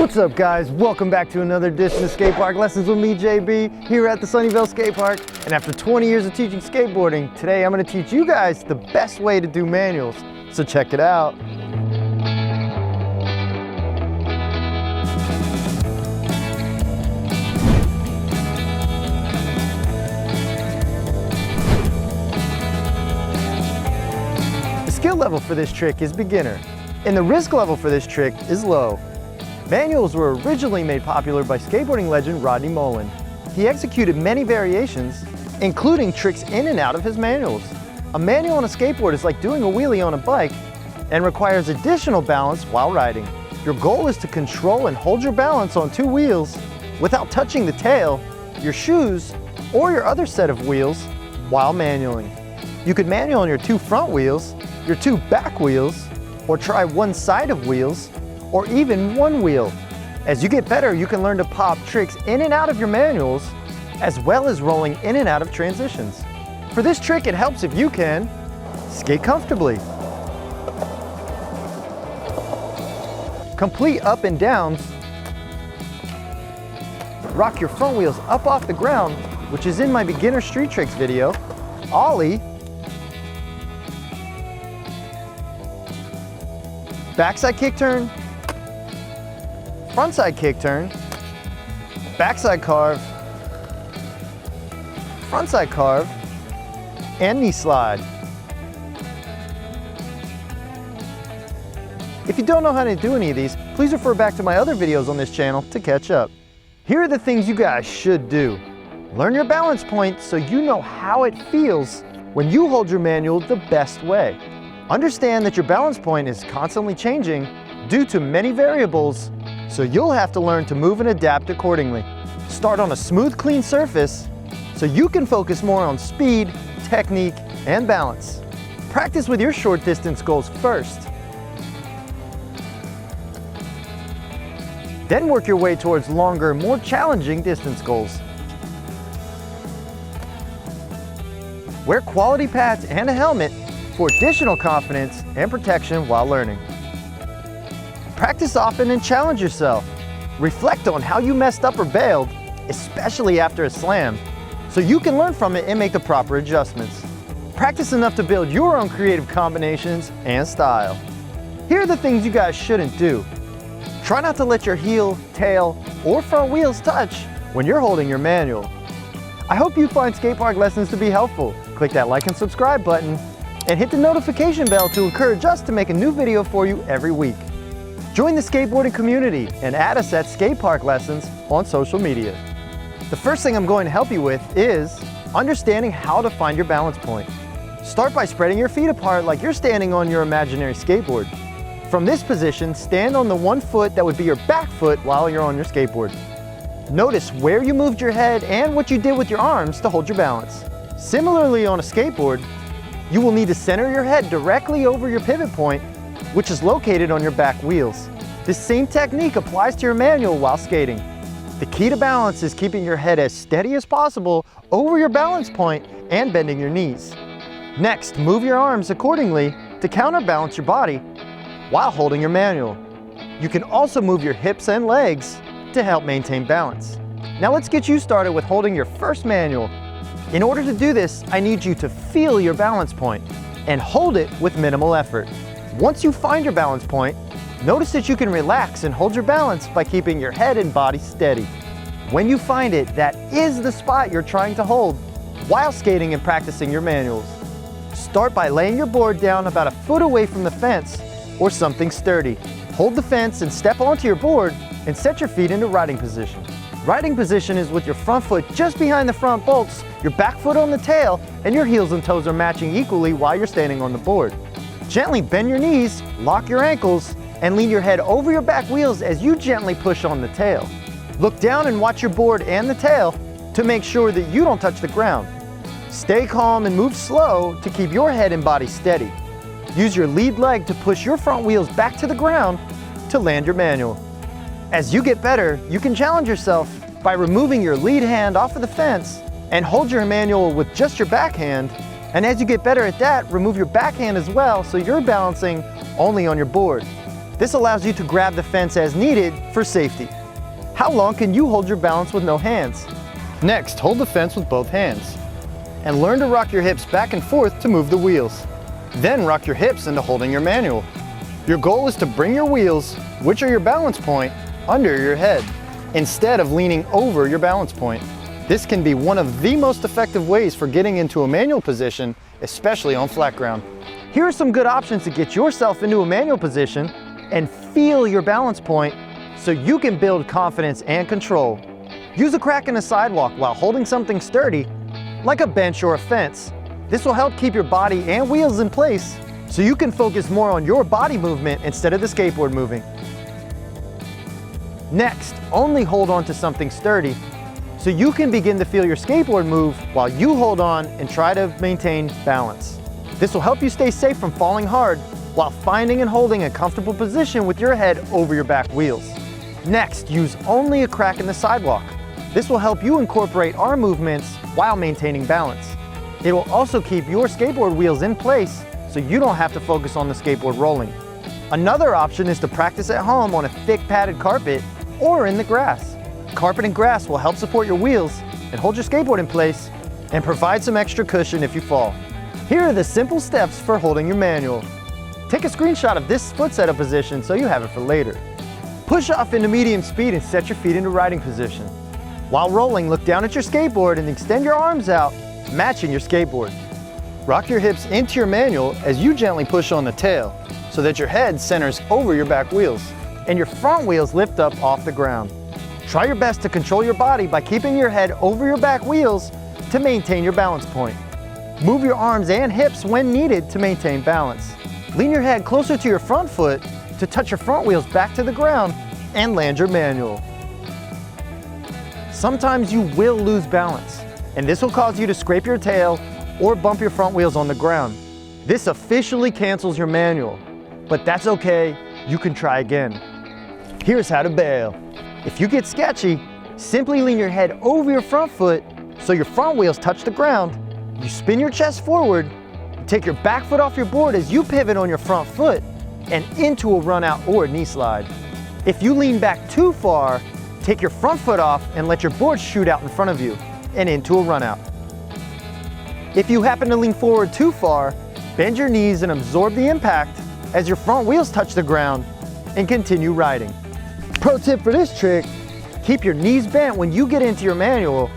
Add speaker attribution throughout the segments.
Speaker 1: What's up guys, welcome back to another edition of Skatepark Lessons with me, JB, here at the Sunnyvale Skate Park. And after 20 years of teaching skateboarding, today I'm going to teach you guys the best way to do manuals. So check it out. The skill level for this trick is beginner, and the risk level for this trick is low. Manuals were originally made popular by skateboarding legend Rodney Mullen. He executed many variations, including tricks in and out of his manuals. A manual on a skateboard is like doing a wheelie on a bike and requires additional balance while riding. Your goal is to control and hold your balance on two wheels without touching the tail, your shoes, or your other set of wheels while manualing. You could manual on your two front wheels, your two back wheels, or try one side of wheels, or even one wheel. As you get better, you can learn to pop tricks in and out of your manuals, as well as rolling in and out of transitions. For this trick, it helps if you can skate comfortably, complete up and downs, rock your front wheels up off the ground, which is in my beginner street tricks video, Ollie, backside kick turn, frontside kick turn, backside carve, frontside carve, and knee slide. If you don't know how to do any of these, please refer back to my other videos on this channel to catch up. Here are the things you guys should do. Learn your balance point so you know how it feels when you hold your manual the best way. Understand that your balance point is constantly changing due to many variables, so you'll have to learn to move and adapt accordingly. Start on a smooth, clean surface so you can focus more on speed, technique, and balance. Practice with your short distance goals first. Then work your way towards longer, more challenging distance goals. Wear quality pads and a helmet for additional confidence and protection while learning. Practice often and challenge yourself. Reflect on how you messed up or bailed, especially after a slam, so you can learn from it and make the proper adjustments. Practice enough to build your own creative combinations and style. Here are the things you guys shouldn't do. Try not to let your heel, tail, or front wheels touch when you're holding your manual. I hope you find Skatepark lessons to be helpful. Click that like and subscribe button and hit the notification bell to encourage us to make a new video for you every week. Join the skateboarding community and add us at Skatepark Lessons on social media. The first thing I'm going to help you with is understanding how to find your balance point. Start by spreading your feet apart like you're standing on your imaginary skateboard. From this position, stand on the one foot that would be your back foot while you're on your skateboard. Notice where you moved your head and what you did with your arms to hold your balance. Similarly, on a skateboard, you will need to center your head directly over your pivot point, which is located on your back wheels. This same technique applies to your manual while skating. The key to balance is keeping your head as steady as possible over your balance point and bending your knees. Next, move your arms accordingly to counterbalance your body while holding your manual. You can also move your hips and legs to help maintain balance. Now let's get you started with holding your first manual. In order to do this, I need you to feel your balance point and hold it with minimal effort. Once you find your balance point, notice that you can relax and hold your balance by keeping your head and body steady. When you find it, that is the spot you're trying to hold while skating and practicing your manuals. Start by laying your board down about a foot away from the fence or something sturdy. Hold the fence and step onto your board and set your feet into riding position. Riding position is with your front foot just behind the front bolts, your back foot on the tail, and your heels and toes are matching equally while you're standing on the board. Gently bend your knees, lock your ankles, and lean your head over your back wheels as you gently push on the tail. Look down and watch your board and the tail to make sure that you don't touch the ground. Stay calm and move slow to keep your head and body steady. Use your lead leg to push your front wheels back to the ground to land your manual. As you get better, you can challenge yourself by removing your lead hand off of the fence and hold your manual with just your backhand. And as you get better at that, remove your backhand as well so you're balancing only on your board. This allows you to grab the fence as needed for safety. How long can you hold your balance with no hands? Next, hold the fence with both hands and learn to rock your hips back and forth to move the wheels. Then rock your hips into holding your manual. Your goal is to bring your wheels, which are your balance point, under your head, instead of leaning over your balance point. This can be one of the most effective ways for getting into a manual position, especially on flat ground. Here are some good options to get yourself into a manual position and feel your balance point so you can build confidence and control. Use a crack in the sidewalk while holding something sturdy, like a bench or a fence. This will help keep your body and wheels in place so you can focus more on your body movement instead of the skateboard moving. Next, only hold on to something sturdy so you can begin to feel your skateboard move while you hold on and try to maintain balance. This will help you stay safe from falling hard while finding and holding a comfortable position with your head over your back wheels. Next, use only a crack in the sidewalk. This will help you incorporate arm movements while maintaining balance. It will also keep your skateboard wheels in place so you don't have to focus on the skateboard rolling. Another option is to practice at home on a thick padded carpet or in the grass. Carpet and grass will help support your wheels and hold your skateboard in place and provide some extra cushion if you fall. Here are the simple steps for holding your manual. Take a screenshot of this foot setup position so you have it for later. Push off into medium speed and set your feet into riding position. While rolling, look down at your skateboard and extend your arms out, matching your skateboard. Rock your hips into your manual as you gently push on the tail so that your head centers over your back wheels and your front wheels lift up off the ground. Try your best to control your body by keeping your head over your back wheels to maintain your balance point. Move your arms and hips when needed to maintain balance. Lean your head closer to your front foot to touch your front wheels back to the ground and land your manual. Sometimes you will lose balance, and this will cause you to scrape your tail or bump your front wheels on the ground. This officially cancels your manual, but that's okay, you can try again. Here's how to bail. If you get sketchy, simply lean your head over your front foot so your front wheels touch the ground. You spin your chest forward, take your back foot off your board as you pivot on your front foot and into a run out or a knee slide. If you lean back too far, take your front foot off and let your board shoot out in front of you and into a run out. If you happen to lean forward too far, bend your knees and absorb the impact as your front wheels touch the ground and continue riding. Pro tip for this trick, keep your knees bent when you get into your manual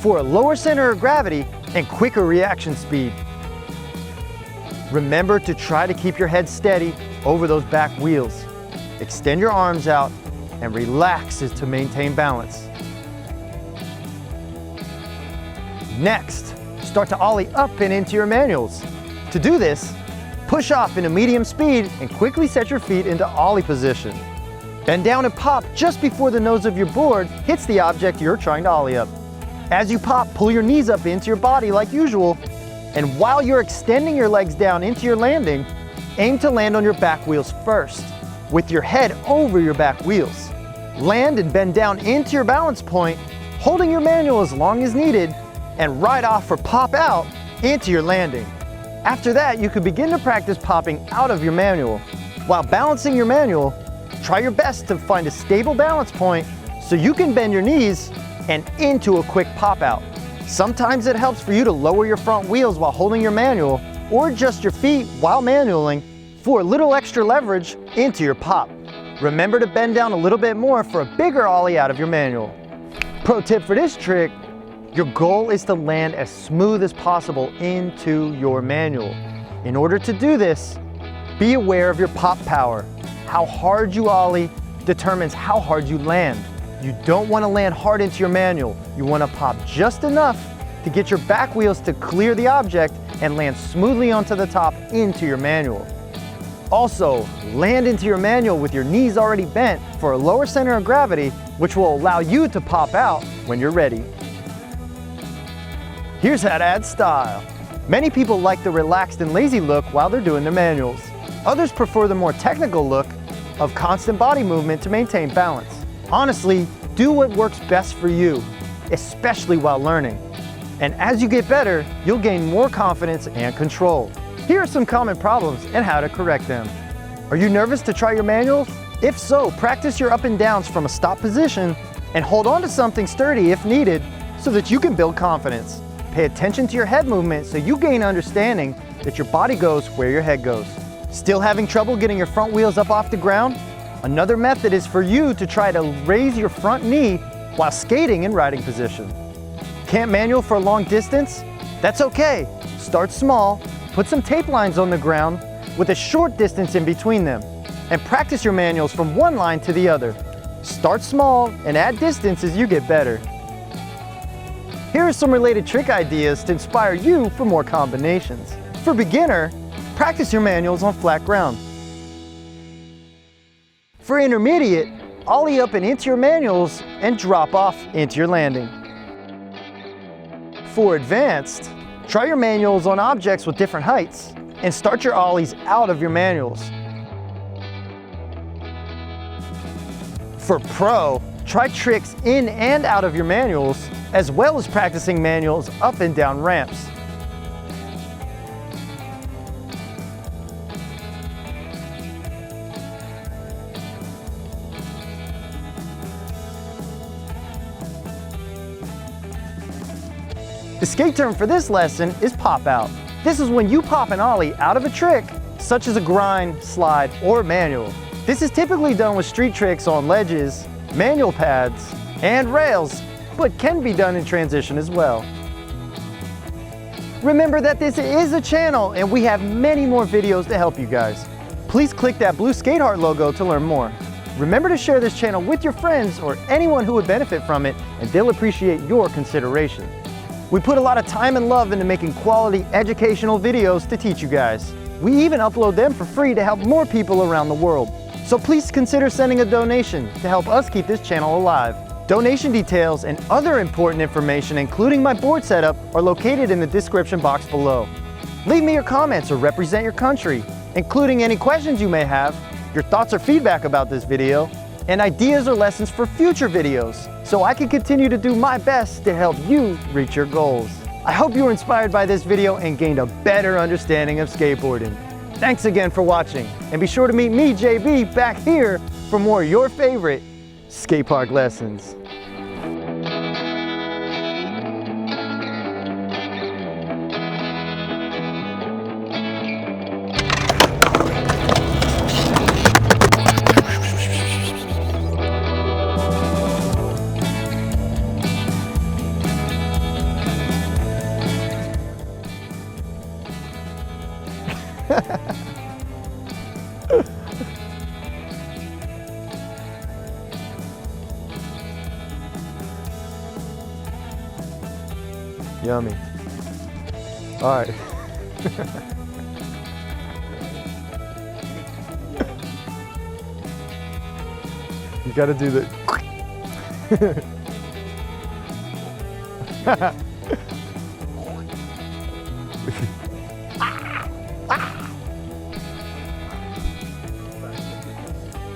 Speaker 1: for a lower center of gravity and quicker reaction speed. Remember to try to keep your head steady over those back wheels. Extend your arms out and relax to maintain balance. Next, start to ollie up and into your manuals. To do this, push off into medium speed and quickly set your feet into ollie position. Bend down and pop just before the nose of your board hits the object you're trying to ollie up. As you pop, pull your knees up into your body like usual, and while you're extending your legs down into your landing, aim to land on your back wheels first, with your head over your back wheels. Land and bend down into your balance point, holding your manual as long as needed, and ride off or pop out into your landing. After that, you can begin to practice popping out of your manual. While balancing your manual, try your best to find a stable balance point so you can bend your knees and into a quick pop out. Sometimes it helps for you to lower your front wheels while holding your manual or adjust your feet while manualing for a little extra leverage into your pop. Remember to bend down a little bit more for a bigger ollie out of your manual. Pro tip for this trick, your goal is to land as smooth as possible into your manual. In order to do this, be aware of your pop power. How hard you ollie determines how hard you land. You don't want to land hard into your manual. You want to pop just enough to get your back wheels to clear the object and land smoothly onto the top into your manual. Also, land into your manual with your knees already bent for a lower center of gravity, which will allow you to pop out when you're ready. Here's how to add style. Many people like the relaxed and lazy look while they're doing their manuals. Others prefer the more technical look of constant body movement to maintain balance. Honestly, do what works best for you, especially while learning. And as you get better, you'll gain more confidence and control. Here are some common problems and how to correct them. Are you nervous to try your manuals? If so, practice your up and downs from a stop position and hold on to something sturdy if needed so that you can build confidence. Pay attention to your head movement so you gain understanding that your body goes where your head goes. Still having trouble getting your front wheels up off the ground? Another method is for you to try to raise your front knee while skating in riding position. Can't manual for a long distance? That's okay. Start small, put some tape lines on the ground with a short distance in between them, and practice your manuals from one line to the other. Start small and add distance as you get better. Here are some related trick ideas to inspire you for more combinations. For beginner, practice your manuals on flat ground. For intermediate, ollie up and into your manuals and drop off into your landing. For advanced, try your manuals on objects with different heights and start your ollies out of your manuals. For pro, try tricks in and out of your manuals, as well as practicing manuals up and down ramps. The skate term for this lesson is pop out. This is when you pop an ollie out of a trick, such as a grind, slide, or manual. This is typically done with street tricks on ledges, manual pads, and rails, but can be done in transition as well. Remember that this is a channel and we have many more videos to help you guys. Please click that blue Skate Heart logo to learn more. Remember to share this channel with your friends or anyone who would benefit from it, and they'll appreciate your consideration. We put a lot of time and love into making quality educational videos to teach you guys. We even upload them for free to help more people around the world. So please consider sending a donation to help us keep this channel alive. Donation details and other important information, including my board setup, are located in the description box below. Leave me your comments or represent your country, including any questions you may have, your thoughts or feedback about this video, and ideas or lessons for future videos, so I can continue to do my best to help you reach your goals. I hope you were inspired by this video and gained a better understanding of skateboarding. Thanks again for watching, and be sure to meet me, JB, back here for more of your favorite skate park lessons. Yummy. All right. You gotta do the.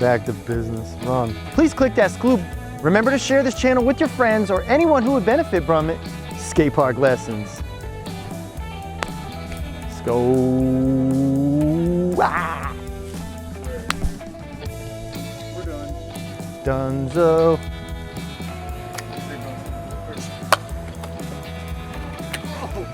Speaker 1: Back to business. Run. Please click that screw. Remember to share this channel with your friends or anyone who would benefit from it. Skate park lessons. Let's go. Ah.
Speaker 2: We're done.
Speaker 1: Dunzo.
Speaker 2: Oh.